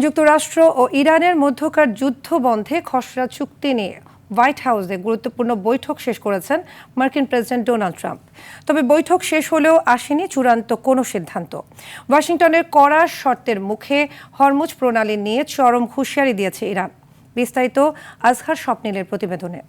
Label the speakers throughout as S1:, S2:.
S1: যুক্তরাষ্ট্র ও ইরানের মধ্যকার যুদ্ধ বন্ধে খসড়া চুক্তি নিয়ে হোয়াইট হাউসে গুরুত্বপূর্ণ বৈঠক শেষ করেছেন মার্কিন প্রেসিডেন্ট ডোনাল্ড ট্রাম্প। তবে বৈঠক শেষ হলেও আসেনি চূড়ান্ত কোনো সিদ্ধান্ত। ওয়াশিংটনের কড়া শর্তের মুখে হরমুজ প্রণালী নিয়ে চরম হুঁশিয়ারি দিয়েছে ইরান। বিস্তারিত আজহার স্বপ্নিলের প্রতিবেদনে।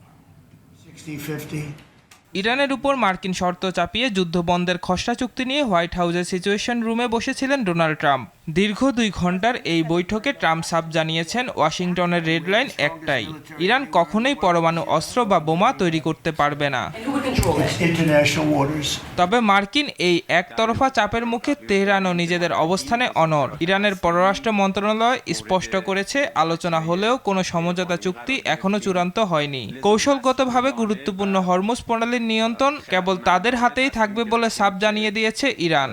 S2: ইরানের উপর মার্কিন শর্ত চাপিয়ে যুদ্ধবন্ধের খসড়া চুক্তি নিয়ে হোয়াইট হাউসের সিচুয়েশন রুমে বসেছিলেন ডোনাল্ড ট্রাম্প। দীর্ঘ 2 ঘন্টার এই বৈঠকে ট্রাম্প সাফ জানিয়েছেন ওয়াশিংটনের রেড লাইন একটাই, ইরান কখনোই পরমাণু অস্ত্র বা বোমা তৈরি করতে পারবে না। তবে মার্কিন এই একতরফা চাপের মুখে তেহরানও নিজেদের অবস্থানে অনড়। ইরানের পররাষ্ট্র মন্ত্রণালয় স্পষ্ট করেছে, আলোচনা হলেও কোনো সমঝোতা চুক্তি এখনো চূড়ান্ত হয়নি। কৌশলগতভাবে গুরুত্বপূর্ণ হরমুজ প্রণালীর নিয়ন্ত্রণ কেবল তাদের হাতেই থাকবে বলে সাফ জানিয়ে দিয়েছে ইরান।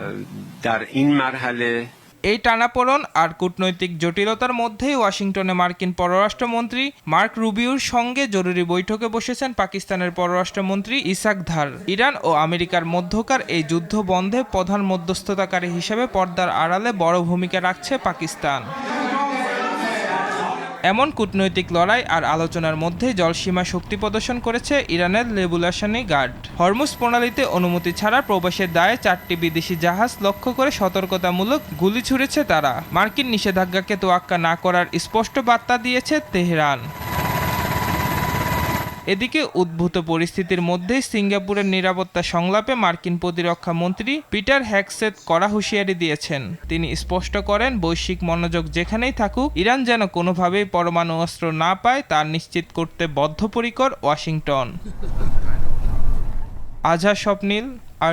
S2: এই টানাপোড়েন আর কূটনৈতিক জটিলতার মধ্যেই ওয়াশিংটনে মার্কিন পররাষ্ট্রমন্ত্রী মার্ক রুবিওর সঙ্গে জরুরি বৈঠকে বসেছেন পাকিস্তানের পররাষ্ট্রমন্ত্রী ইসাক দার। ইরান ও আমেরিকার মধ্যকার এই যুদ্ধ বন্ধে প্রধান মধ্যস্থতাকারী হিসেবে পর্দার আড়ালে বড় ভূমিকা রাখছে পাকিস্তান। এমন কূটনৈতিক লড়াই আর আলোচনার মধ্যেই জলসীমা শক্তি প্রদর্শন করেছে ইরানের রেগুলেশন গার্ড। হরমুজ প্রণালীতে অনুমতি ছাড়া প্রবেশের দায়ে 4টি বিদেশি জাহাজ লক্ষ্য করে সতর্কতামূলক গুলি ছুড়েছে তারা। মার্কিন নিষেধাজ্ঞাকে তোয়াক্কা না করার স্পষ্ট বার্তা দিয়েছে তেহরান। এদিকে উদ্ভূত পরিস্থিতির মধ্যেই সিঙ্গাপুরের নিরাপত্তা সংলাপে মার্কিন প্রতিরক্ষা মন্ত্রী পিটার হেগসেথ কড়া হুঁশিয়ারি দিয়েছেন। তিনি স্পষ্ট করেন, বৈশ্বিক মনোযোগ যেখানেই থাকুক, ইরান যেন কোনোভাবেই পরমাণু অস্ত্র না পায় তা নিশ্চিত করতে বদ্ধপরিকর ওয়াশিংটন। আজহার স্বপ্নিল,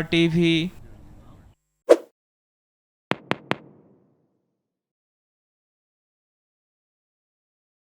S2: RTV।